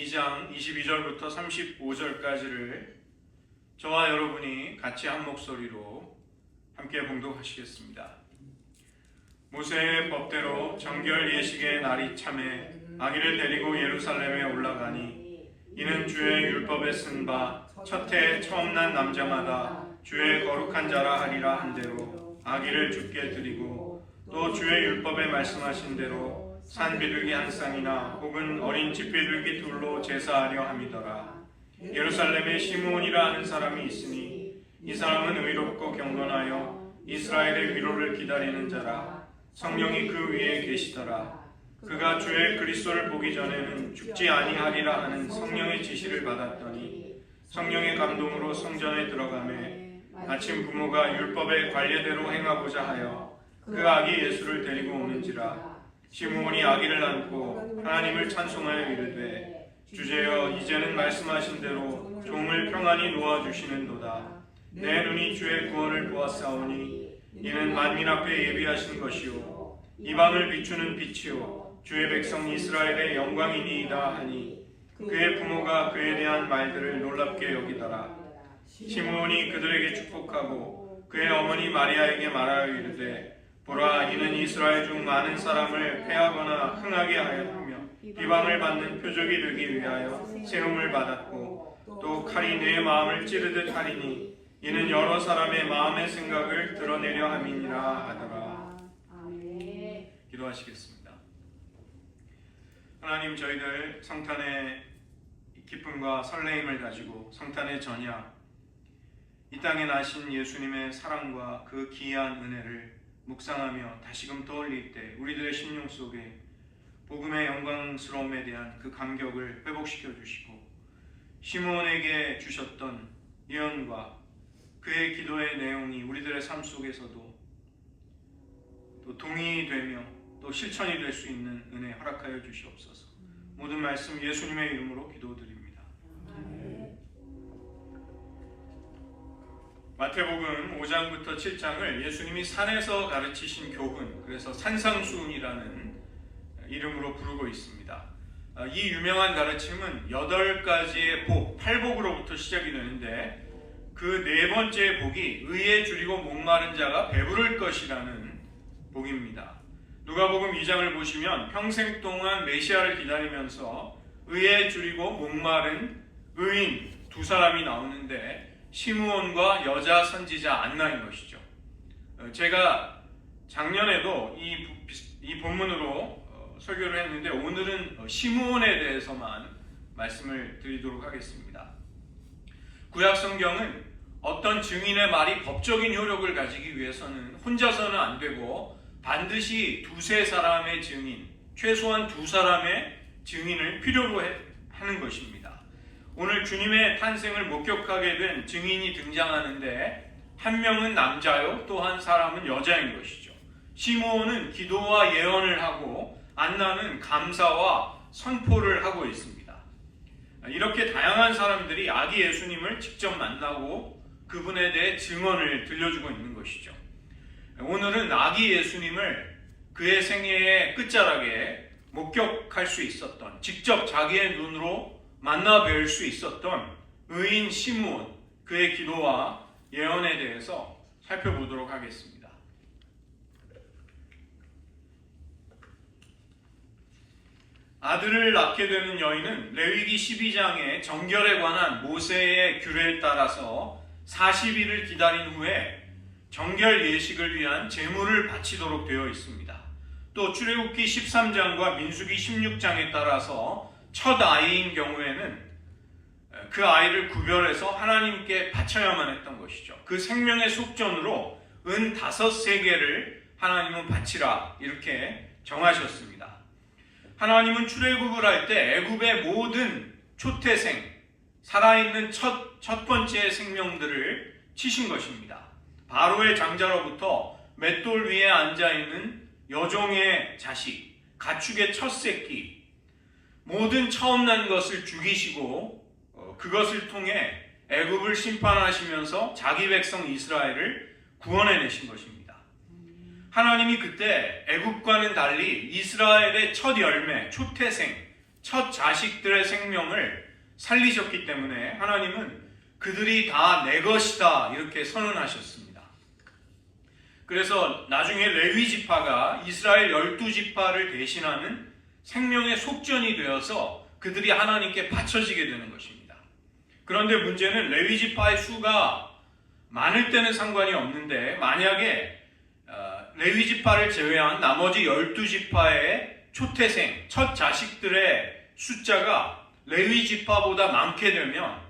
2장 22절부터 35절까지를 저와 여러분이 같이 한 목소리로 함께 봉독하시겠습니다. 모세의 법대로 정결 예식의 날이 참에 아기를 데리고 예루살렘에 올라가니 이는 주의 율법에 쓴 바 첫 해 처음 난 남자마다 주의 거룩한 자라 하리라 한 대로 아기를 주께 드리고 또 주의 율법에 말씀하신 대로 산 비둘기 한 쌍이나 혹은 어린 집비둘기 둘로 제사하려 함이더라. 예루살렘에 시므온이라 하는 사람이 있으니 이 사람은 의롭고 경건하여 이스라엘의 위로를 기다리는 자라. 성령이 그 위에 계시더라. 그가 주의 그리스도를 보기 전에는 죽지 아니하리라 하는 성령의 지시를 받았더니 성령의 감동으로 성전에 들어가매 아침 부모가 율법의 관례대로 행하고자 하여 그 아기 예수를 데리고 오는지라. 시므온이 아기를 안고 하나님을 찬송하여 이르되 주제여 이제는 말씀하신 대로 종을 평안히 놓아주시는도다. 내 눈이 주의 구원을 보았사오니 이는 만민 앞에 예비하신 것이요 이방을 비추는 빛이요 주의 백성 이스라엘의 영광이니이다 하니 그의 부모가 그에 대한 말들을 놀랍게 여기더라. 시므온이 그들에게 축복하고 그의 어머니 마리아에게 말하여 이르되 보라 이는 이스라엘 중 많은 사람을 패하거나 흥하게 하며 비방을 받는 표적이 되기 위하여 세움을 받았고 또 칼이 내 마음을 찌르듯 하리니 이는 여러 사람의 마음의 생각을 드러내려 함이니라 하더라. 기도하시겠습니다. 하나님, 저희들 성탄의 기쁨과 설레임을 가지고 성탄의 전야 이 땅에 나신 예수님의 사랑과 그 기이한 은혜를 묵상하며 다시금 떠올릴 때 우리들의 심령 속에 복음의 영광스러움에 대한 그 감격을 회복시켜 주시고 시므온에게 주셨던 예언과 그의 기도의 내용이 우리들의 삶 속에서도 또 동의되며 또 실천이 될 수 있는 은혜 허락하여 주시옵소서. 모든 말씀 예수님의 이름으로 기도드립니다. 마태복음 5장부터 7장을 예수님이 산에서 가르치신 교훈, 그래서 산상수훈이라는 이름으로 부르고 있습니다. 이 유명한 가르침은 8가지의 복, 8복으로부터 시작이 되는데 그 네 번째 복이 의에 줄이고 목마른 자가 배부를 것이라는 복입니다. 누가복음 2장을 보시면 평생 동안 메시아를 기다리면서 의에 줄이고 목마른 의인 두 사람이 나오는데 시므온과 여자 선지자 안나인 것이죠. 제가 작년에도 이 본문으로 설교를 했는데 오늘은 시므온에 대해서만 말씀을 드리도록 하겠습니다. 구약 성경은 어떤 증인의 말이 법적인 효력을 가지기 위해서는 혼자서는 안 되고 반드시 두세 사람의 증인, 최소한 두 사람의 증인을 필요로 하는 것입니다. 오늘 주님의 탄생을 목격하게 된 증인이 등장하는데 한 명은 남자요 또 한 사람은 여자인 것이죠. 시므온은 기도와 예언을 하고 안나는 감사와 선포를 하고 있습니다. 이렇게 다양한 사람들이 아기 예수님을 직접 만나고 그분에 대해 증언을 들려주고 있는 것이죠. 오늘은 아기 예수님을 그의 생애의 끝자락에 목격할 수 있었던, 직접 자기의 눈으로 만나 뵐 수 있었던 의인 시므온, 그의 기도와 예언에 대해서 살펴보도록 하겠습니다. 아들을 낳게 되는 여인은 레위기 12장의 정결에 관한 모세의 규례에 따라서 40일을 기다린 후에 정결 예식을 위한 제물을 바치도록 되어 있습니다. 또 출애굽기 13장과 민수기 16장에 따라서 첫 아이인 경우에는 그 아이를 구별해서 하나님께 바쳐야만 했던 것이죠. 그 생명의 속전으로 은 5세계를 하나님은 바치라 이렇게 정하셨습니다. 하나님은 출애굽을 할 때 애굽의 모든 초태생, 살아있는 첫 번째 생명들을 치신 것입니다. 바로의 장자로부터 맷돌 위에 앉아있는 여종의 자식, 가축의 첫 새끼, 모든 처음 난 것을 죽이시고 그것을 통해 애굽을 심판하시면서 자기 백성 이스라엘을 구원해내신 것입니다. 하나님이 그때 애굽과는 달리 이스라엘의 첫 열매, 초태생, 첫 자식들의 생명을 살리셨기 때문에 하나님은 그들이 다 내 것이다 이렇게 선언하셨습니다. 그래서 나중에 레위 지파가 이스라엘 12지파를 대신하는 생명의 속전이 되어서 그들이 하나님께 바쳐지게 되는 것입니다. 그런데 문제는 레위 지파의 수가 많을 때는 상관이 없는데 만약에 레위 지파를 제외한 나머지 12지파의 초태생, 첫 자식들의 숫자가 레위 지파보다 많게 되면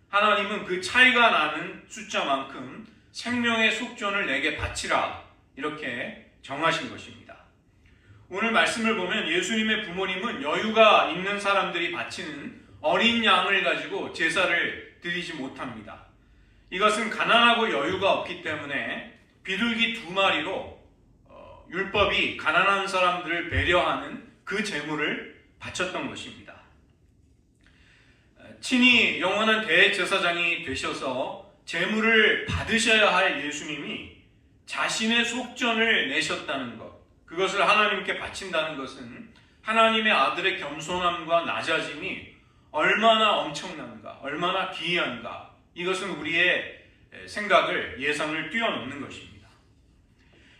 하나님은 그 차이가 나는 숫자만큼 생명의 속전을 내게 바치라 이렇게 정하신 것입니다. 오늘 말씀을 보면 예수님의 부모님은 여유가 있는 사람들이 바치는 어린 양을 가지고 제사를 드리지 못합니다. 이것은 가난하고 여유가 없기 때문에 비둘기 2마리로 율법이 가난한 사람들을 배려하는 그 제물을 바쳤던 것입니다. 친히 영원한 대제사장이 되셔서 제물을 받으셔야 할 예수님이 자신의 속전을 내셨다는 것, 그것을 하나님께 바친다는 것은 하나님의 아들의 겸손함과 낮아짐이 얼마나 엄청난가, 얼마나 기이한가, 이것은 우리의 생각을, 예상을 뛰어넘는 것입니다.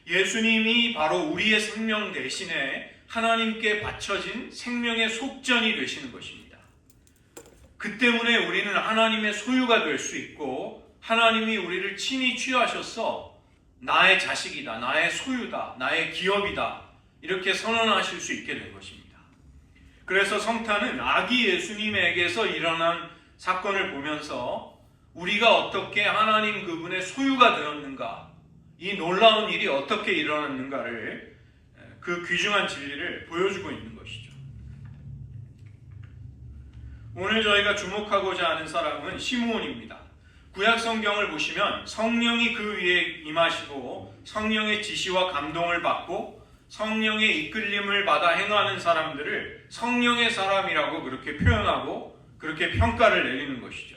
예수님이 바로 우리의 생명 대신에 하나님께 바쳐진 생명의 속전이 되시는 것입니다. 그 때문에 우리는 하나님의 소유가 될 수 있고 하나님이 우리를 친히 취하셔서 나의 자식이다, 나의 소유다, 나의 기업이다 이렇게 선언하실 수 있게 된 것입니다. 그래서 성탄은 아기 예수님에게서 일어난 사건을 보면서 우리가 어떻게 하나님 그분의 소유가 되었는가, 이 놀라운 일이 어떻게 일어났는가를, 그 귀중한 진리를 보여주고 있는 것이죠. 오늘 저희가 주목하고자 하는 사람은 시므온입니다. 구약 성경을 보시면 성령이 그 위에 임하시고 성령의 지시와 감동을 받고 성령의 이끌림을 받아 행하는 사람들을 성령의 사람이라고 그렇게 표현하고 그렇게 평가를 내리는 것이죠.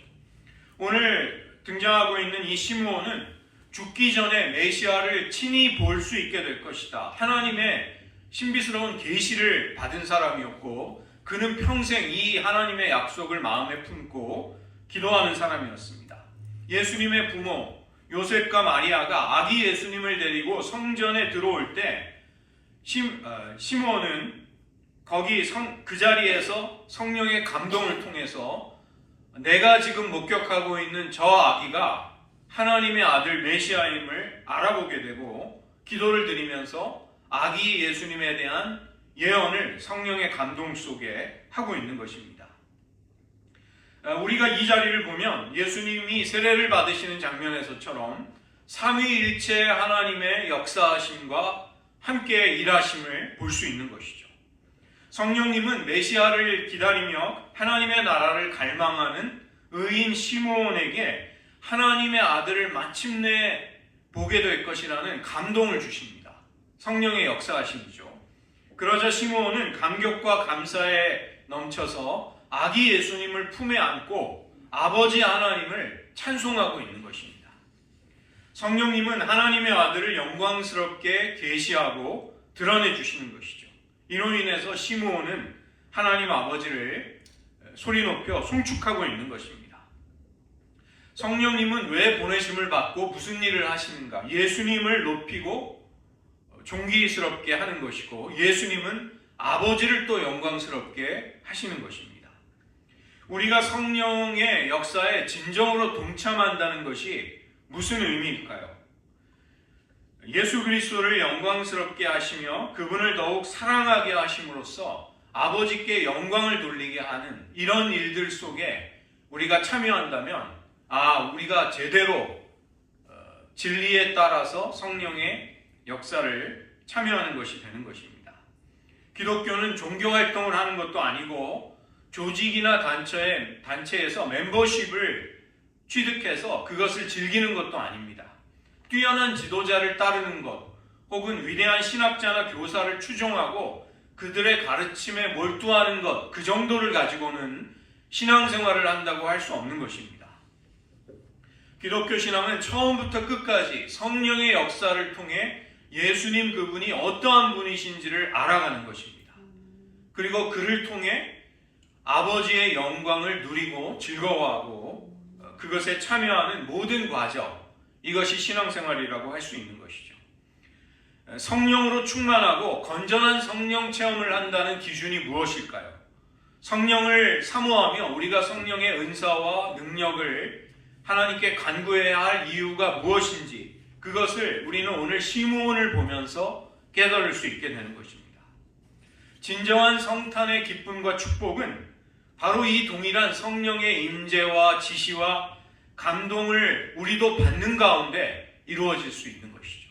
오늘 등장하고 있는 이 시므온은 죽기 전에 메시아를 친히 볼 수 있게 될 것이다, 하나님의 신비스러운 계시를 받은 사람이었고 그는 평생 이 하나님의 약속을 마음에 품고 기도하는 사람이었습니다. 예수님의 부모 요셉과 마리아가 아기 예수님을 데리고 성전에 들어올 때 시므온은 거기 그 자리에서 성령의 감동을 통해서 내가 지금 목격하고 있는 저 아기가 하나님의 아들 메시아임을 알아보게 되고 기도를 드리면서 아기 예수님에 대한 예언을 성령의 감동 속에 하고 있는 것입니다. 우리가 이 자리를 보면 예수님이 세례를 받으시는 장면에서처럼 삼위일체 하나님의 역사하심과 함께 일하심을 볼 수 있는 것이죠. 성령님은 메시아를 기다리며 하나님의 나라를 갈망하는 의인 시므온에게 하나님의 아들을 마침내 보게 될 것이라는 감동을 주십니다. 성령의 역사하심이죠. 그러자 시므온은 감격과 감사에 넘쳐서 아기 예수님을 품에 안고 아버지 하나님을 찬송하고 있는 것입니다. 성령님은 하나님의 아들을 영광스럽게 계시하고 드러내 주시는 것이죠. 이로 인해서 시므온은 하나님 아버지를 소리 높여 송축하고 있는 것입니다. 성령님은 왜 보내심을 받고 무슨 일을 하시는가? 예수님을 높이고 존귀스럽게 하는 것이고 예수님은 아버지를 또 영광스럽게 하시는 것입니다. 우리가 성령의 역사에 진정으로 동참한다는 것이 무슨 의미일까요? 예수 그리스도를 영광스럽게 하시며 그분을 더욱 사랑하게 하심으로써 아버지께 영광을 돌리게 하는 이런 일들 속에 우리가 참여한다면 우리가 제대로 진리에 따라서 성령의 역사를 참여하는 것이 되는 것입니다. 기독교는 종교활동을 하는 것도 아니고 조직이나 단체에서 멤버십을 취득해서 그것을 즐기는 것도 아닙니다. 뛰어난 지도자를 따르는 것 혹은 위대한 신학자나 교사를 추종하고 그들의 가르침에 몰두하는 것, 그 정도를 가지고는 신앙생활을 한다고 할 수 없는 것입니다. 기독교 신앙은 처음부터 끝까지 성령의 역사를 통해 예수님 그분이 어떠한 분이신지를 알아가는 것입니다. 그리고 그를 통해 아버지의 영광을 누리고 즐거워하고 그것에 참여하는 모든 과정, 이것이 신앙생활이라고 할 수 있는 것이죠. 성령으로 충만하고 건전한 성령 체험을 한다는 기준이 무엇일까요? 성령을 사모하며 우리가 성령의 은사와 능력을 하나님께 간구해야 할 이유가 무엇인지, 그것을 우리는 오늘 시므온을 보면서 깨달을 수 있게 되는 것입니다. 진정한 성탄의 기쁨과 축복은 바로 이 동일한 성령의 임재와 지시와 감동을 우리도 받는 가운데 이루어질 수 있는 것이죠.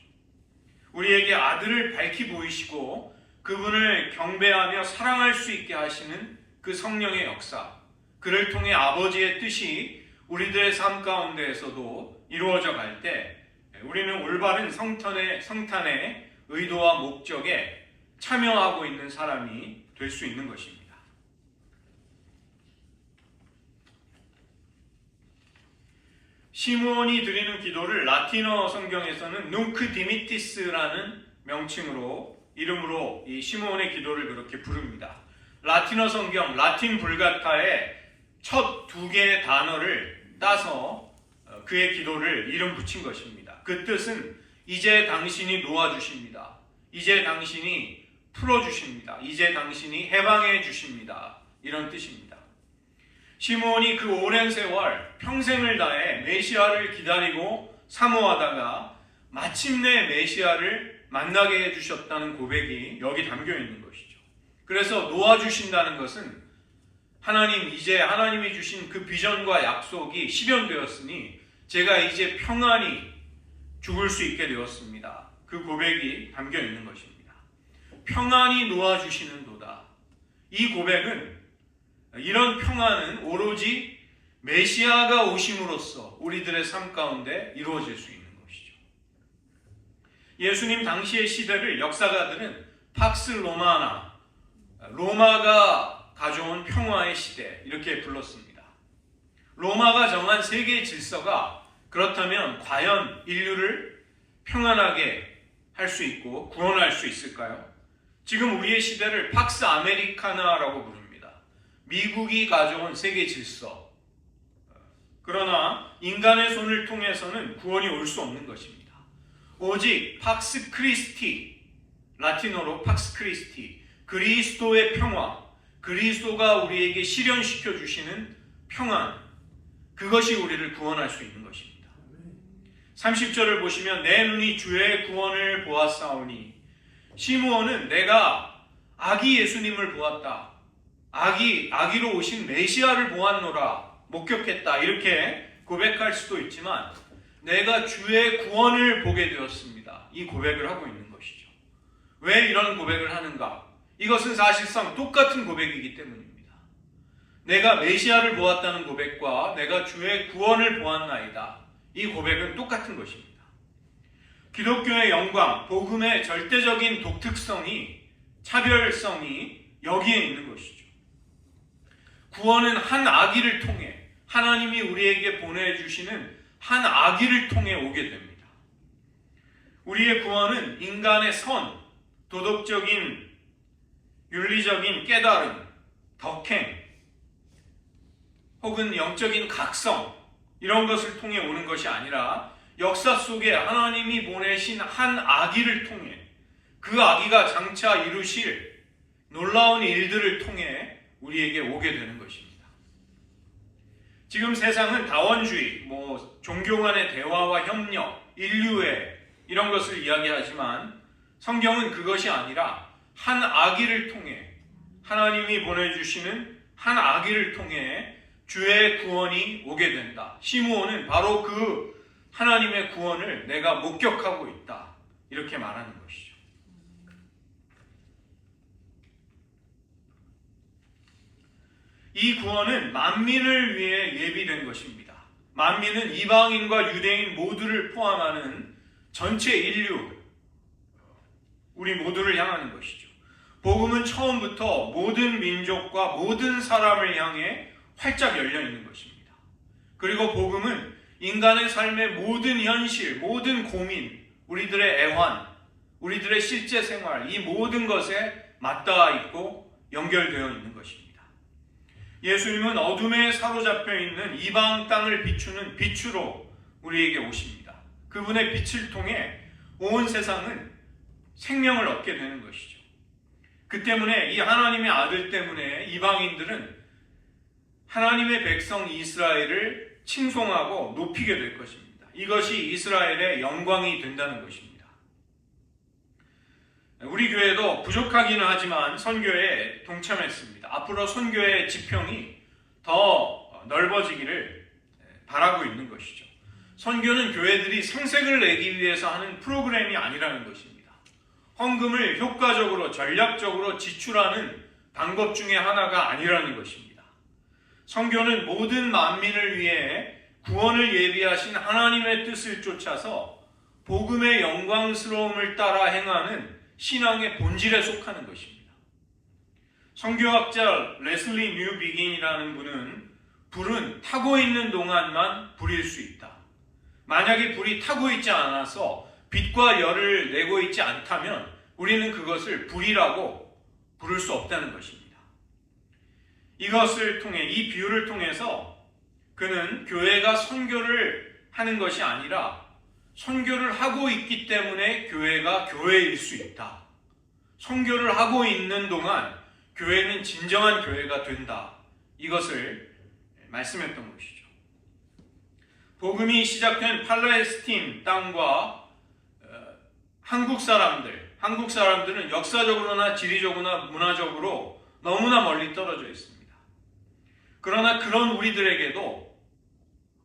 우리에게 아들을 밝히 보이시고 그분을 경배하며 사랑할 수 있게 하시는 그 성령의 역사, 그를 통해 아버지의 뜻이 우리들의 삶 가운데에서도 이루어져 갈 때 우리는 올바른 성탄의 의도와 목적에 참여하고 있는 사람이 될 수 있는 것입니다. 시므온이 드리는 기도를 라틴어 성경에서는 눅크 디미티스라는 이름으로 이 시므온의 기도를 그렇게 부릅니다. 라틴어 성경, 라틴 불가타의 첫 두 개의 단어를 따서 그의 기도를 이름 붙인 것입니다. 그 뜻은 이제 당신이 놓아주십니다. 이제 당신이 풀어주십니다. 이제 당신이 해방해 주십니다. 이런 뜻입니다. 시므온이 그 오랜 세월 평생을 다해 메시아를 기다리고 사모하다가 마침내 메시아를 만나게 해주셨다는 고백이 여기 담겨 있는 것이죠. 그래서 놓아주신다는 것은 이제 하나님이 주신 그 비전과 약속이 실현되었으니 제가 이제 평안히 죽을 수 있게 되었습니다. 그 고백이 담겨 있는 것입니다. 평안히 놓아주시는도다. 이 고백은, 이런 평안은 오로지 메시아가 오심으로써 우리들의 삶 가운데 이루어질 수 있는 것이죠. 예수님 당시의 시대를 역사가들은 팍스 로마나, 로마가 가져온 평화의 시대, 이렇게 불렀습니다. 로마가 정한 세계 질서가 그렇다면 과연 인류를 평안하게 할 수 있고 구원할 수 있을까요? 지금 우리의 시대를 팍스 아메리카나라고 부릅니다. 미국이 가져온 세계 질서. 그러나 인간의 손을 통해서는 구원이 올 수 없는 것입니다. 오직 팍스 크리스티, 라틴어로 팍스 크리스티, 그리스도의 평화, 그리스도가 우리에게 실현시켜 주시는 평안, 그것이 우리를 구원할 수 있는 것입니다. 30절을 보시면 내 눈이 주의 구원을 보았사오니, 시므온은 내가 아기 예수님을 보았다, 아기로 오신 메시아를 보았노라, 목격했다, 이렇게 고백할 수도 있지만 내가 주의 구원을 보게 되었습니다, 이 고백을 하고 있는 것이죠. 왜 이런 고백을 하는가? 이것은 사실상 똑같은 고백이기 때문입니다. 내가 메시아를 보았다는 고백과 내가 주의 구원을 보았나이다, 이 고백은 똑같은 것입니다. 기독교의 영광, 복음의 절대적인 독특성이, 차별성이 여기에 있는 것이죠. 구원은 한 아기를 통해, 하나님이 우리에게 보내주시는 한 아기를 통해 오게 됩니다. 우리의 구원은 인간의 선, 도덕적인, 윤리적인 깨달음, 덕행, 혹은 영적인 각성, 이런 것을 통해 오는 것이 아니라 역사 속에 하나님이 보내신 한 아기를 통해, 그 아기가 장차 이루실 놀라운 일들을 통해 우리에게 오게 되는 것입니다. 지금 세상은 다원주의, 종교 간의 대화와 협력, 인류애, 이런 것을 이야기하지만 성경은 그것이 아니라 한 아기를 통해, 하나님이 보내주시는 한 아기를 통해 주의 구원이 오게 된다. 시므온은 바로 그 하나님의 구원을 내가 목격하고 있다, 이렇게 말하는 것이죠. 이 구원은 만민을 위해 예비된 것입니다. 만민은 이방인과 유대인 모두를 포함하는 전체 인류, 우리 모두를 향하는 것이죠. 복음은 처음부터 모든 민족과 모든 사람을 향해 활짝 열려 있는 것입니다. 그리고 복음은 인간의 삶의 모든 현실, 모든 고민, 우리들의 애환, 우리들의 실제 생활, 이 모든 것에 맞닿아 있고 연결되어 있는 것입니다. 예수님은 어둠에 사로잡혀 있는 이방 땅을 비추는 빛으로 우리에게 오십니다. 그분의 빛을 통해 온 세상은 생명을 얻게 되는 것이죠. 그 때문에 이 하나님의 아들 때문에 이방인들은 하나님의 백성 이스라엘을 칭송하고 높이게 될 것입니다. 이것이 이스라엘의 영광이 된다는 것입니다. 우리 교회도 부족하기는 하지만 선교에 동참했습니다. 앞으로 선교의 지평이 더 넓어지기를 바라고 있는 것이죠. 선교는 교회들이 생색을 내기 위해서 하는 프로그램이 아니라는 것입니다. 헌금을 효과적으로 전략적으로 지출하는 방법 중에 하나가 아니라는 것입니다. 선교는 모든 만민을 위해 구원을 예비하신 하나님의 뜻을 쫓아서 복음의 영광스러움을 따라 행하는 신앙의 본질에 속하는 것입니다. 선교학자 레슬리 뉴비긴이라는 분은 불은 타고 있는 동안만 불일 수 있다. 만약에 불이 타고 있지 않아서 빛과 열을 내고 있지 않다면 우리는 그것을 불이라고 부를 수 없다는 것입니다. 이것을 통해, 이 비유를 통해서 그는 교회가 선교를 하는 것이 아니라 선교를 하고 있기 때문에 교회가 교회일 수 있다. 선교를 하고 있는 동안 교회는 진정한 교회가 된다. 이것을 말씀했던 것이죠. 복음이 시작된 팔레스틴 땅과 한국 사람들은 역사적으로나 지리적으로나 문화적으로 너무나 멀리 떨어져 있습니다. 그러나 그런 우리들에게도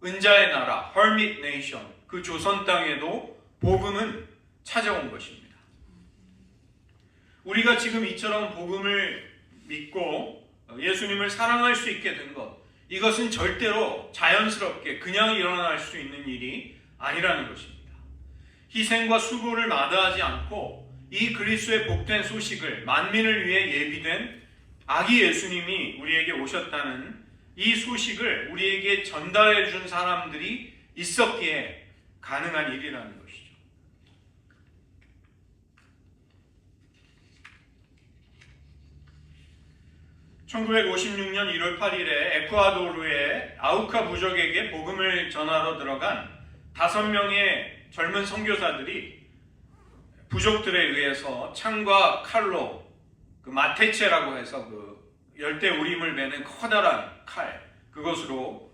은자의 나라, Hermit Nation, 그 조선 땅에도 복음은 찾아온 것입니다. 우리가 지금 이처럼 복음을 믿고 예수님을 사랑할 수 있게 된 것, 이것은 절대로 자연스럽게 그냥 일어날 수 있는 일이 아니라는 것입니다. 희생과 수고를 마다하지 않고 이 그리스도의 복된 소식을 만민을 위해 예비된 아기 예수님이 우리에게 오셨다는 이 소식을 우리에게 전달해 준 사람들이 있었기에 가능한 일이라는 것이죠. 1956년 1월 8일에 에쿠아도르의 아우카 부족에게 복음을 전하러 들어간 5명의 젊은 선교사들이 부족들에 의해서 창과 칼로, 그 마테체라고 해서 그 열대 우림을 매는 커다란 칼, 그것으로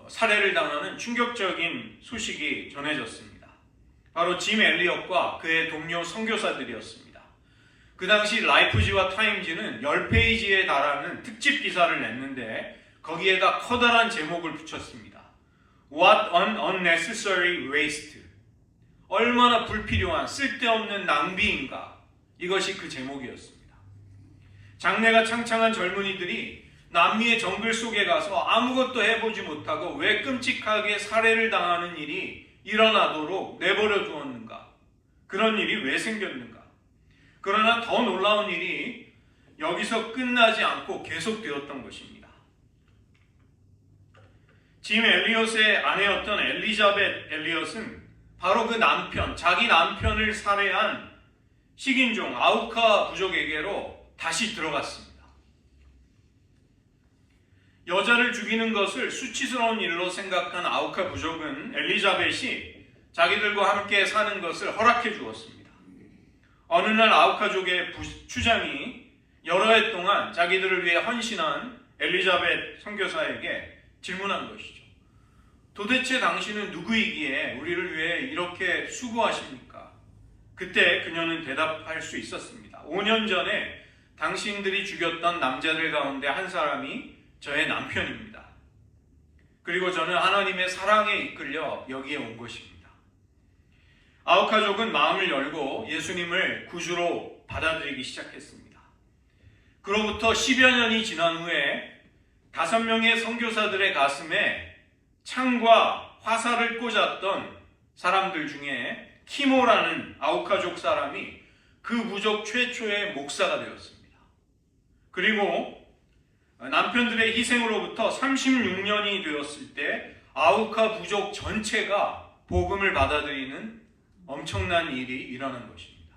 살해를 당하는 충격적인 소식이 전해졌습니다. 바로 짐 엘리엇과 그의 동료 선교사들이었습니다. 그 당시 라이프지와 타임지는 10페이지에 달하는 특집 기사를 냈는데 거기에다 커다란 제목을 붙였습니다. What an unnecessary waste. 얼마나 불필요한 쓸데없는 낭비인가. 이것이 그 제목이었습니다. 장래가 창창한 젊은이들이 남미의 정글 속에 가서 아무것도 해보지 못하고 왜 끔찍하게 살해를 당하는 일이 일어나도록 내버려 두었는가? 그런 일이 왜 생겼는가? 그러나 더 놀라운 일이 여기서 끝나지 않고 계속되었던 것입니다. 짐 엘리엇의 아내였던 엘리자벳 엘리엇은 바로 그 남편, 자기 남편을 살해한 식인종 아우카 부족에게로 다시 들어갔습니다. 여자를 죽이는 것을 수치스러운 일로 생각한 아우카 부족은 엘리자벳이 자기들과 함께 사는 것을 허락해 주었습니다. 어느 날 아우카족의 추장이 여러 해 동안 자기들을 위해 헌신한 엘리자벳 선교사에게 질문한 것이죠. 도대체 당신은 누구이기에 우리를 위해 이렇게 수고하십니까? 그때 그녀는 대답할 수 있었습니다. 5년 전에 당신들이 죽였던 남자들 가운데 한 사람이 저의 남편입니다. 그리고 저는 하나님의 사랑에 이끌려 여기에 온 것입니다. 아우카족은 마음을 열고 예수님을 구주로 받아들이기 시작했습니다. 그로부터 10여 년이 지난 후에 5명의 선교사들의 가슴에 창과 화살을 꽂았던 사람들 중에 키모라는 아우카족 사람이 그 부족 최초의 목사가 되었습니다. 그리고 남편들의 희생으로부터 36년이 되었을 때 아우카 부족 전체가 복음을 받아들이는 엄청난 일이 일어난 것입니다.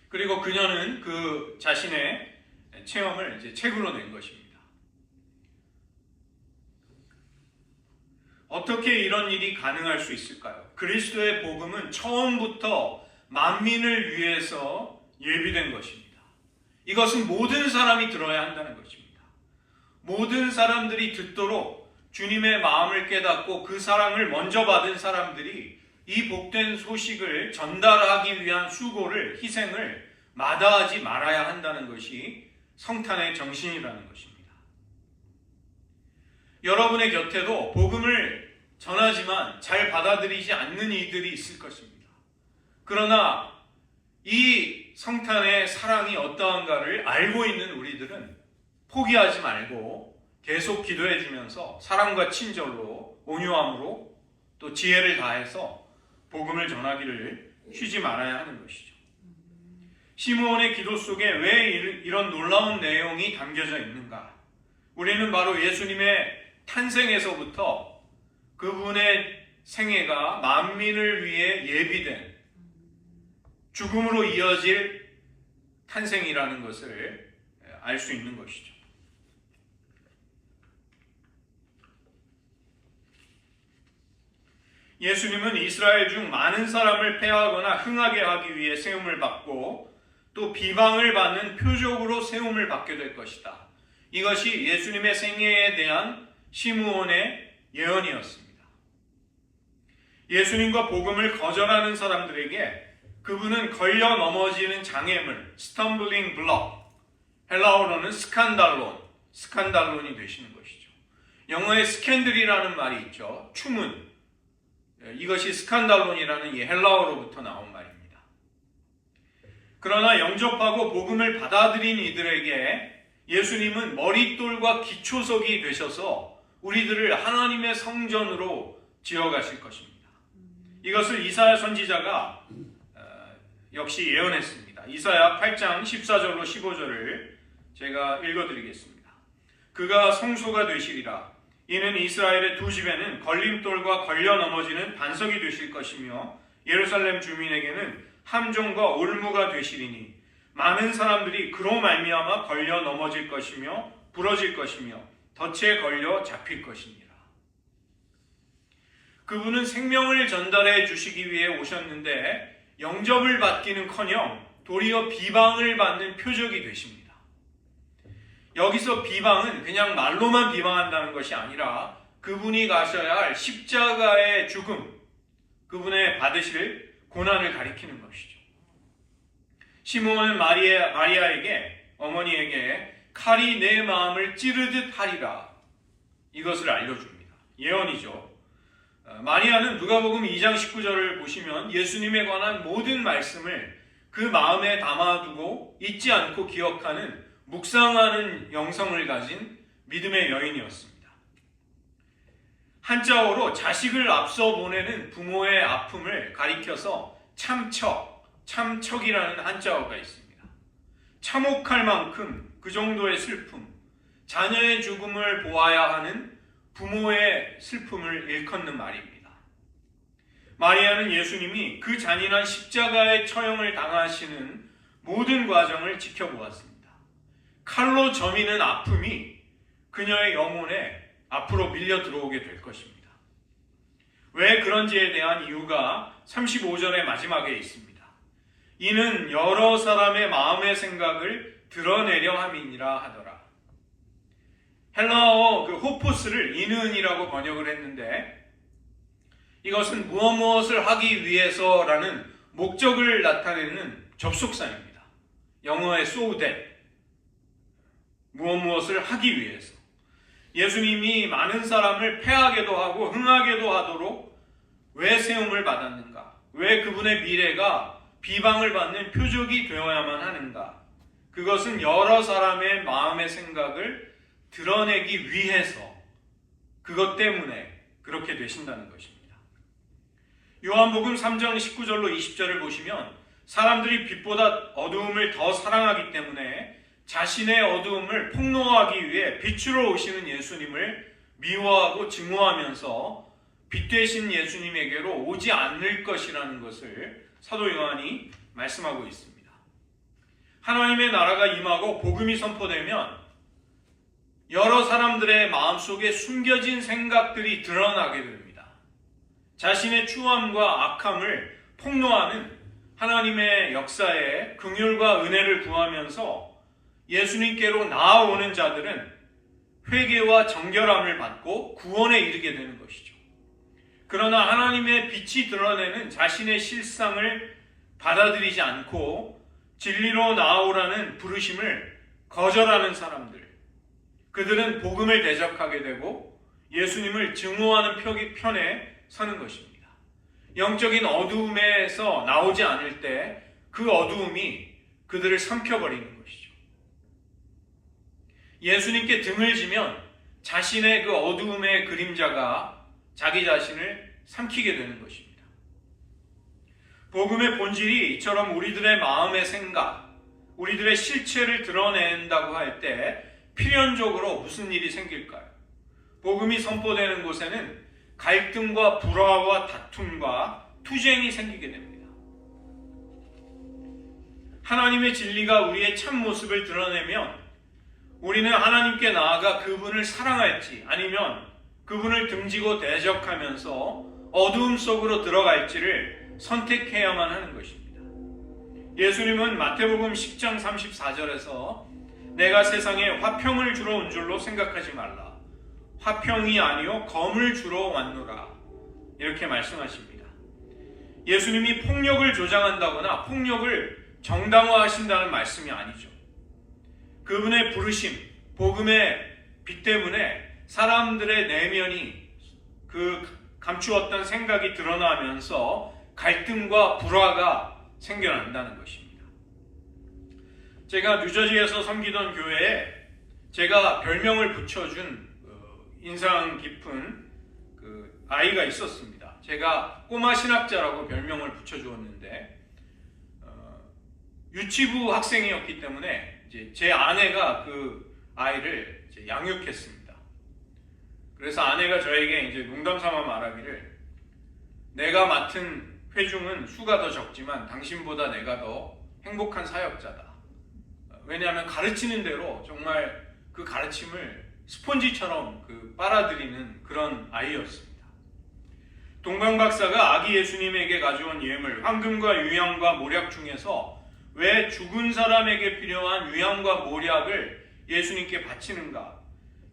그리고 그녀는 그 자신의 체험을 이제 책으로 낸 것입니다. 어떻게 이런 일이 가능할 수 있을까요? 그리스도의 복음은 처음부터 만민을 위해서 예비된 것입니다. 이것은 모든 사람이 들어야 한다는 것입니다. 모든 사람들이 듣도록 주님의 마음을 깨닫고 그 사랑을 먼저 받은 사람들이 이 복된 소식을 전달하기 위한 수고를, 희생을 마다하지 말아야 한다는 것이 성탄의 정신이라는 것입니다. 여러분의 곁에도 복음을 전하지만 잘 받아들이지 않는 이들이 있을 것입니다. 그러나 이 성탄의 사랑이 어떠한가를 알고 있는 우리들은 포기하지 말고 계속 기도해 주면서 사랑과 친절로, 온유함으로 또 지혜를 다해서 복음을 전하기를 쉬지 말아야 하는 것이죠. 시므온의 기도 속에 왜 이런 놀라운 내용이 담겨져 있는가? 우리는 바로 예수님의 탄생에서부터 그분의 생애가 만민을 위해 예비된 죽음으로 이어질 탄생이라는 것을 알 수 있는 것이죠. 예수님은 이스라엘 중 많은 사람을 패하거나 흥하게 하기 위해 세움을 받고 또 비방을 받는 표적으로 세움을 받게 될 것이다. 이것이 예수님의 생애에 대한 시므온의 예언이었습니다. 예수님과 복음을 거절하는 사람들에게 그분은 걸려 넘어지는 장애물, 스텀블링 블럭, 헬라어로는 스칸달론이 되시는 것이죠. 영어에 스캔들이라는 말이 있죠. 추문. 이것이 스칸달론이라는 이 헬라어로부터 나온 말입니다. 그러나 영접하고 복음을 받아들인 이들에게 예수님은 머릿돌과 기초석이 되셔서 우리들을 하나님의 성전으로 지어가실 것입니다. 이것을 이사야 선지자가 역시 예언했습니다. 이사야 8장 14절로 15절을 제가 읽어드리겠습니다. 그가 성소가 되시리라. 이는 이스라엘의 두 집에는 걸림돌과 걸려 넘어지는 반석이 되실 것이며 예루살렘 주민에게는 함정과 올무가 되시리니 많은 사람들이 그로 말미암아 걸려 넘어질 것이며 부러질 것이며 덫에 걸려 잡힐 것이니라. 그분은 생명을 전달해 주시기 위해 오셨는데 영접을 받기는커녕 도리어 비방을 받는 표적이 되십니다. 여기서 비방은 그냥 말로만 비방한다는 것이 아니라 그분이 가셔야 할 십자가의 죽음, 그분의 받으실 고난을 가리키는 것이죠. 시므온은 마리아에게, 어머니에게 칼이 내 마음을 찌르듯 하리라, 이것을 알려줍니다. 예언이죠. 마리아는 누가복음 2장 19절을 보시면 예수님에 관한 모든 말씀을 그 마음에 담아두고 잊지 않고 기억하는, 묵상하는 영성을 가진 믿음의 여인이었습니다. 한자어로 자식을 앞서 보내는 부모의 아픔을 가리켜서 참척이라는 한자어가 있습니다. 참혹할 만큼 그 정도의 슬픔, 자녀의 죽음을 보아야 하는 부모의 슬픔을 일컫는 말입니다. 마리아는 예수님이 그 잔인한 십자가의 처형을 당하시는 모든 과정을 지켜보았습니다. 칼로 저미는 아픔이 그녀의 영혼에 앞으로 밀려 들어오게 될 것입니다. 왜 그런지에 대한 이유가 35절의 마지막에 있습니다. 이는 여러 사람의 마음의 생각을 드러내려 함이니라 하더라. 헬라어 호포스를 이는이라고 번역을 했는데 이것은 무엇을 하기 위해서라는 목적을 나타내는 접속사입니다. 영어의 so that, 무엇을 하기 위해서. 예수님이 많은 사람을 패하게도 하고 흥하게도 하도록 왜 세움을 받았는가? 왜 그분의 미래가 비방을 받는 표적이 되어야만 하는가? 그것은 여러 사람의 마음의 생각을 드러내기 위해서, 그것 때문에 그렇게 되신다는 것입니다. 요한복음 3장 19절로 20절을 보시면 사람들이 빛보다 어두움을 더 사랑하기 때문에 자신의 어두움을 폭로하기 위해 빛으로 오시는 예수님을 미워하고 증오하면서 빛 되신 예수님에게로 오지 않을 것이라는 것을 사도 요한이 말씀하고 있습니다. 하나님의 나라가 임하고 복음이 선포되면 여러 사람들의 마음속에 숨겨진 생각들이 드러나게 됩니다. 자신의 추함과 악함을 폭로하는 하나님의 역사에 긍휼과 은혜를 구하면서 예수님께로 나아오는 자들은 회개와 정결함을 받고 구원에 이르게 되는 것이죠. 그러나 하나님의 빛이 드러내는 자신의 실상을 받아들이지 않고 진리로 나아오라는 부르심을 거절하는 사람들, 그들은 복음을 대적하게 되고 예수님을 증오하는 편에 서는 것입니다. 영적인 어두움에서 나오지 않을 때 그 어두움이 그들을 삼켜버리는 것이죠. 예수님께 등을 지면 자신의 그 어두움의 그림자가 자기 자신을 삼키게 되는 것입니다. 복음의 본질이 이처럼 우리들의 마음의 생각, 우리들의 실체를 드러낸다고 할 때 필연적으로 무슨 일이 생길까요? 복음이 선포되는 곳에는 갈등과 불화와 다툼과 투쟁이 생기게 됩니다. 하나님의 진리가 우리의 참모습을 드러내면 우리는 하나님께 나아가 그분을 사랑할지 아니면 그분을 등지고 대적하면서 어두움 속으로 들어갈지를 선택해야만 하는 것입니다. 예수님은 마태복음 10장 34절에서 내가 세상에 화평을 주러 온 줄로 생각하지 말라. 화평이 아니요 검을 주러 왔노라. 이렇게 말씀하십니다. 예수님이 폭력을 조장한다거나 폭력을 정당화하신다는 말씀이 아니죠. 그분의 부르심, 복음의 빛 때문에 사람들의 내면이 그 감추었던 생각이 드러나면서 갈등과 불화가 생겨난다는 것입니다. 제가 뉴저지에서 섬기던 교회에 제가 별명을 붙여준 인상 깊은 그 아이가 있었습니다. 제가 꼬마 신학자라고 별명을 붙여주었는데 유치부 학생이었기 때문에 이제 제 아내가 그 아이를 이제 양육했습니다. 그래서 아내가 저에게 이제 농담 삼아 말하기를 내가 맡은 회중은 수가 더 적지만 당신보다 내가 더 행복한 사역자다. 왜냐하면 가르치는 대로 정말 그 가르침을 스폰지처럼 빨아들이는 그런 아이였습니다. 동방 박사가 아기 예수님에게 가져온 예물, 황금과 유향과 모략 중에서 왜 죽은 사람에게 필요한 유향과 모략을 예수님께 바치는가?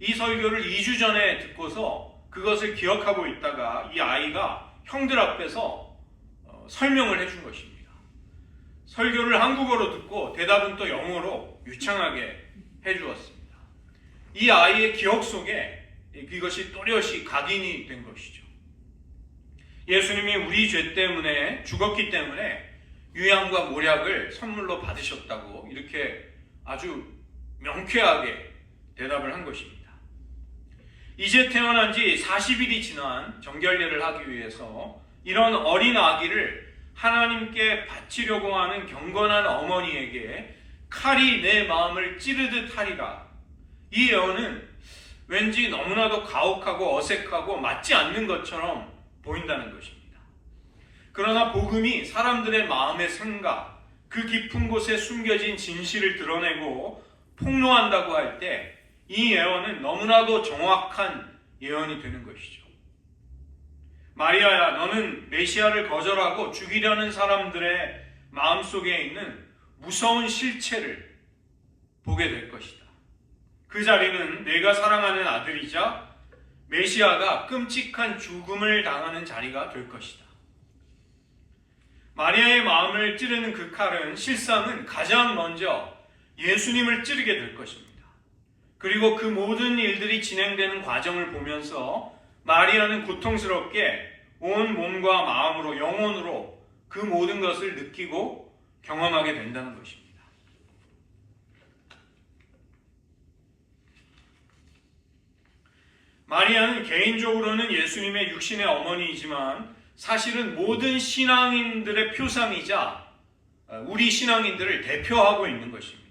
이 설교를 2주 전에 듣고서 그것을 기억하고 있다가 이 아이가 형들 앞에서 설명을 해준 것입니다. 설교를 한국어로 듣고 대답은 또 영어로 유창하게 해주었습니다. 이 아이의 기억 속에 이것이 또렷이 각인이 된 것이죠. 예수님이 우리 죄 때문에 죽었기 때문에 유향과 모략을 선물로 받으셨다고 이렇게 아주 명쾌하게 대답을 한 것입니다. 이제 태어난 지 40일이 지난 정결례를 하기 위해서 이런 어린 아기를 하나님께 바치려고 하는 경건한 어머니에게 칼이 내 마음을 찌르듯 하리라. 이 예언은 왠지 너무나도 가혹하고 어색하고 맞지 않는 것처럼 보인다는 것입니다. 그러나 복음이 사람들의 마음의 생각, 그 깊은 곳에 숨겨진 진실을 드러내고 폭로한다고 할 때 이 예언은 너무나도 정확한 예언이 되는 것이죠. 마리아야, 너는 메시아를 거절하고 죽이려는 사람들의 마음속에 있는 무서운 실체를 보게 될 것이다. 그 자리는 내가 사랑하는 아들이자 메시아가 끔찍한 죽음을 당하는 자리가 될 것이다. 마리아의 마음을 찌르는 그 칼은 실상은 가장 먼저 예수님을 찌르게 될 것입니다. 그리고 그 모든 일들이 진행되는 과정을 보면서 마리아는 고통스럽게 온 몸과 마음으로 영혼으로 그 모든 것을 느끼고 경험하게 된다는 것입니다. 마리아는 개인적으로는 예수님의 육신의 어머니이지만 사실은 모든 신앙인들의 표상이자 우리 신앙인들을 대표하고 있는 것입니다.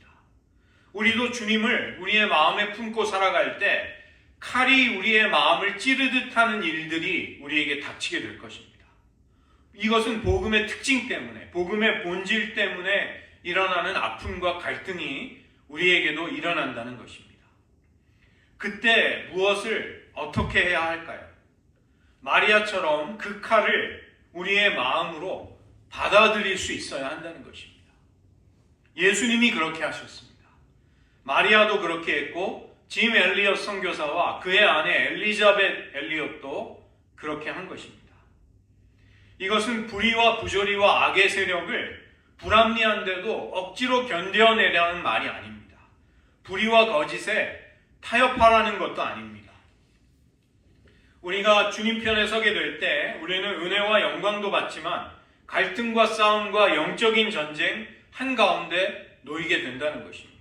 우리도 주님을 우리의 마음에 품고 살아갈 때 칼이 우리의 마음을 찌르듯 하는 일들이 우리에게 닥치게 될 것입니다. 이것은 복음의 특징 때문에, 복음의 본질 때문에 일어나는 아픔과 갈등이 우리에게도 일어난다는 것입니다. 그때 무엇을 어떻게 해야 할까요? 마리아처럼 그 칼을 우리의 마음으로 받아들일 수 있어야 한다는 것입니다. 예수님이 그렇게 하셨습니다. 마리아도 그렇게 했고 짐 엘리엇 선교사와 그의 아내 엘리자벳 엘리엇도 그렇게 한 것입니다. 이것은 불의와 부조리와 악의 세력을 불합리한데도 억지로 견뎌내려는 말이 아닙니다. 불의와 거짓에 타협하라는 것도 아닙니다. 우리가 주님 편에 서게 될 때 우리는 은혜와 영광도 받지만 갈등과 싸움과 영적인 전쟁 한가운데 놓이게 된다는 것입니다.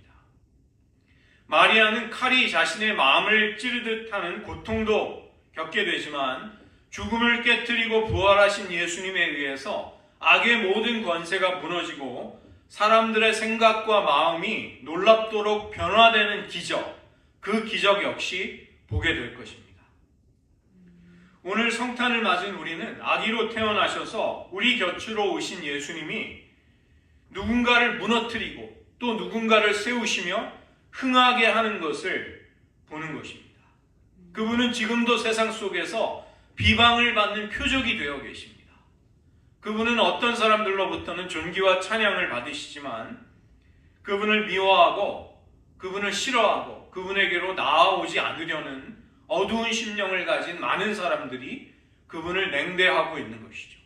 마리아는 칼이 자신의 마음을 찌르듯 하는 고통도 겪게 되지만 죽음을 깨뜨리고 부활하신 예수님에 의해서 악의 모든 권세가 무너지고 사람들의 생각과 마음이 놀랍도록 변화되는 기적, 그 기적 역시 보게 될 것입니다. 오늘 성탄을 맞은 우리는 아기로 태어나셔서 우리 곁으로 오신 예수님이 누군가를 무너뜨리고 또 누군가를 세우시며 흥하게 하는 것을 보는 것입니다. 그분은 지금도 세상 속에서 비방을 받는 표적이 되어 계십니다. 그분은 어떤 사람들로부터는 존귀와 찬양을 받으시지만 그분을 미워하고 그분을 싫어하고 그분에게로 나아오지 않으려는 어두운 심령을 가진 많은 사람들이 그분을 냉대하고 있는 것이죠.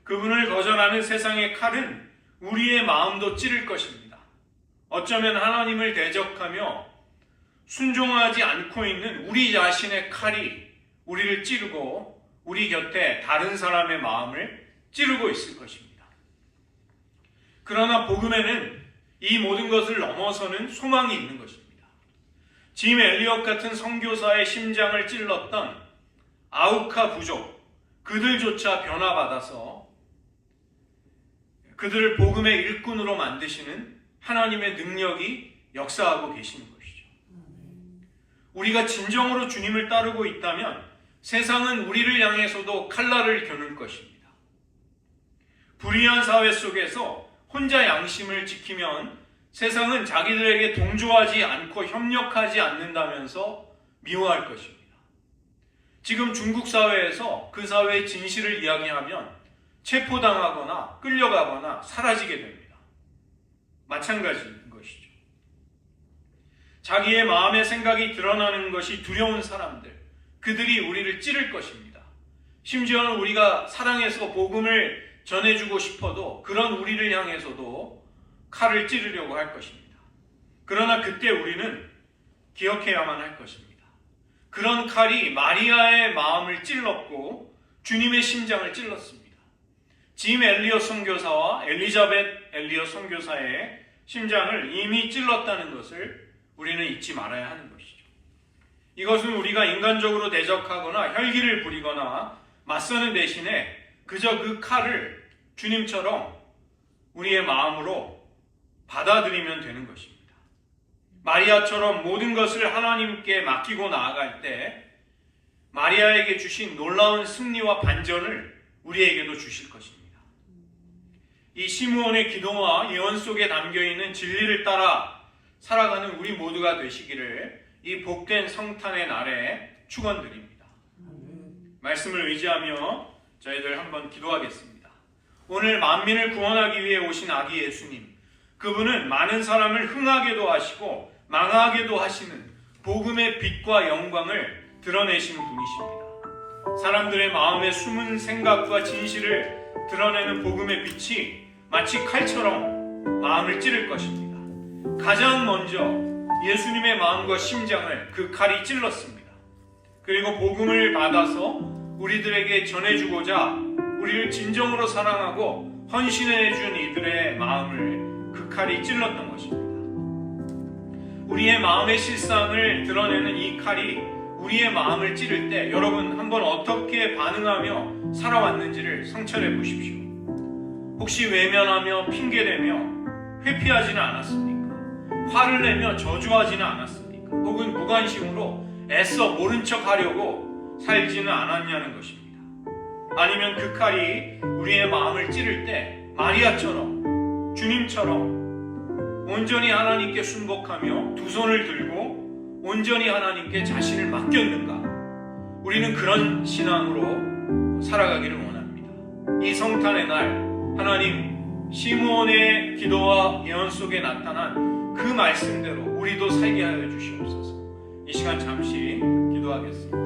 그분을 거절하는 세상의 칼은 우리의 마음도 찌를 것입니다. 어쩌면 하나님을 대적하며 순종하지 않고 있는 우리 자신의 칼이 우리를 찌르고 우리 곁에 다른 사람의 마음을 찌르고 있을 것입니다. 그러나 복음에는 이 모든 것을 넘어서는 소망이 있는 것입니다. 짐 엘리엇 같은 선교사의 심장을 찔렀던 아우카 부족, 그들조차 변화받아서 그들을 복음의 일꾼으로 만드시는 하나님의 능력이 역사하고 계시는 것이죠. 우리가 진정으로 주님을 따르고 있다면 세상은 우리를 향해서도 칼날을 겨눌 것입니다. 불의한 사회 속에서 혼자 양심을 지키면 세상은 자기들에게 동조하지 않고 협력하지 않는다면서 미워할 것입니다. 지금 중국 사회에서 그 사회의 진실을 이야기하면 체포당하거나 끌려가거나 사라지게 됩니다. 마찬가지인 것이죠. 자기의 마음의 생각이 드러나는 것이 두려운 사람들, 그들이 우리를 찌를 것입니다. 심지어는 우리가 사랑해서 복음을 전해주고 싶어도 그런 우리를 향해서도 칼을 찌르려고 할 것입니다. 그러나 그때 우리는 기억해야만 할 것입니다. 그런 칼이 마리아의 마음을 찔렀고 주님의 심장을 찔렀습니다. 짐 엘리엇 선교사와 엘리자벳 엘리엇 선교사의 심장을 이미 찔렀다는 것을 우리는 잊지 말아야 하는 것이죠. 이것은 우리가 인간적으로 대적하거나 혈기를 부리거나 맞서는 대신에 그저 그 칼을 주님처럼 우리의 마음으로 받아들이면 되는 것입니다. 마리아처럼 모든 것을 하나님께 맡기고 나아갈 때 마리아에게 주신 놀라운 승리와 반전을 우리에게도 주실 것입니다. 이 시므온의 기도와 예언 속에 담겨있는 진리를 따라 살아가는 우리 모두가 되시기를 이 복된 성탄의 날에 축원드립니다. 말씀을 의지하며 저희들 한번 기도하겠습니다. 오늘 만민을 구원하기 위해 오신 아기 예수님, 그분은 많은 사람을 흥하게도 하시고 망하게도 하시는 복음의 빛과 영광을 드러내시는 분이십니다. 사람들의 마음의 숨은 생각과 진실을 드러내는 복음의 빛이 마치 칼처럼 마음을 찌를 것입니다. 가장 먼저 예수님의 마음과 심장을 그 칼이 찔렀습니다. 그리고 복음을 받아서 우리들에게 전해주고자 우리를 진정으로 사랑하고 헌신해준 이들의 마음을 그 칼이 찔렀던 것입니다. 우리의 마음의 실상을 드러내는 이 칼이 우리의 마음을 찌를 때 여러분 한번 어떻게 반응하며 살아왔는지를 성찰해 보십시오. 혹시 외면하며 핑계대며 회피하지는 않았습니까? 화를 내며 저주하지는 않았습니까? 혹은 무관심으로 애써 모른 척 하려고 살지는 않았냐는 것입니다. 아니면 그 칼이 우리의 마음을 찌를 때 마리아처럼 주님처럼 온전히 하나님께 순복하며 두 손을 들고 온전히 하나님께 자신을 맡겼는가? 우리는 그런 신앙으로 살아가기를 원합니다. 이 성탄의 날 하나님 시므온의 기도와 예언 속에 나타난 그 말씀대로 우리도 살게 하여 주시옵소서. 이 시간 잠시 기도하겠습니다.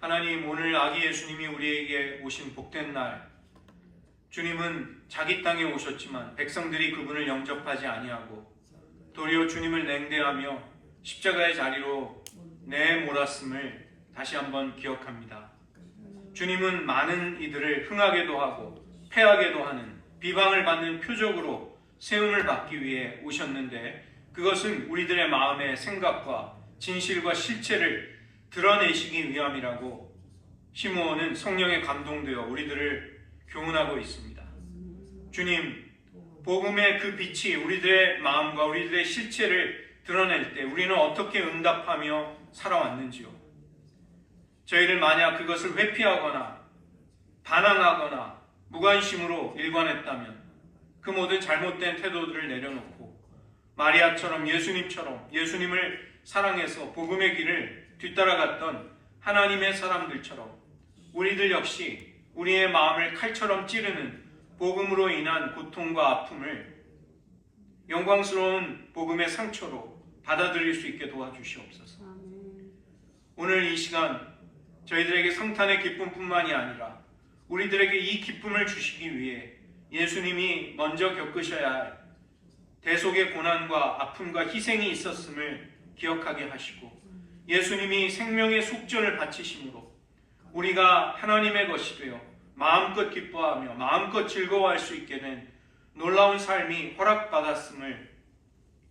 하나님, 오늘 아기 예수님이 우리에게 오신 복된 날, 주님은 자기 땅에 오셨지만 백성들이 그분을 영접하지 아니하고 도리어 주님을 냉대하며 십자가의 자리로 내몰았음을 다시 한번 기억합니다. 주님은 많은 이들을 흥하게도 하고 패하게도 하는 비방을 받는 표적으로 세움을 받기 위해 오셨는데, 그것은 우리들의 마음의 생각과 진실과 실체를 드러내시기 위함이라고 시므온은 성령에 감동되어 우리들을 교훈하고 있습니다. 주님, 복음의 그 빛이 우리들의 마음과 우리들의 실체를 드러낼 때 우리는 어떻게 응답하며 살아왔는지요? 저희를 만약 그것을 회피하거나 반항하거나 무관심으로 일관했다면 그 모든 잘못된 태도들을 내려놓고 마리아처럼 예수님처럼 예수님을 사랑해서 복음의 길을 뒤따라갔던 하나님의 사람들처럼 우리들 역시 우리의 마음을 칼처럼 찌르는 복음으로 인한 고통과 아픔을 영광스러운 복음의 상처로 받아들일 수 있게 도와주시옵소서. 오늘 이 시간 저희들에게 성탄의 기쁨뿐만이 아니라 우리들에게 이 기쁨을 주시기 위해 예수님이 먼저 겪으셔야 할 대속의 고난과 아픔과 희생이 있었음을 기억하게 하시고, 예수님이 생명의 속전을 바치심으로 우리가 하나님의 것이 되어 마음껏 기뻐하며 마음껏 즐거워할 수 있게 된 놀라운 삶이 허락받았음을,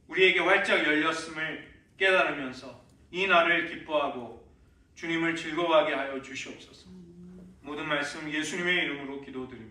우리에게 활짝 열렸음을 깨달으면서 이 날을 기뻐하고 주님을 즐거워하게 하여 주시옵소서. 모든 말씀 예수님의 이름으로 기도드립니다.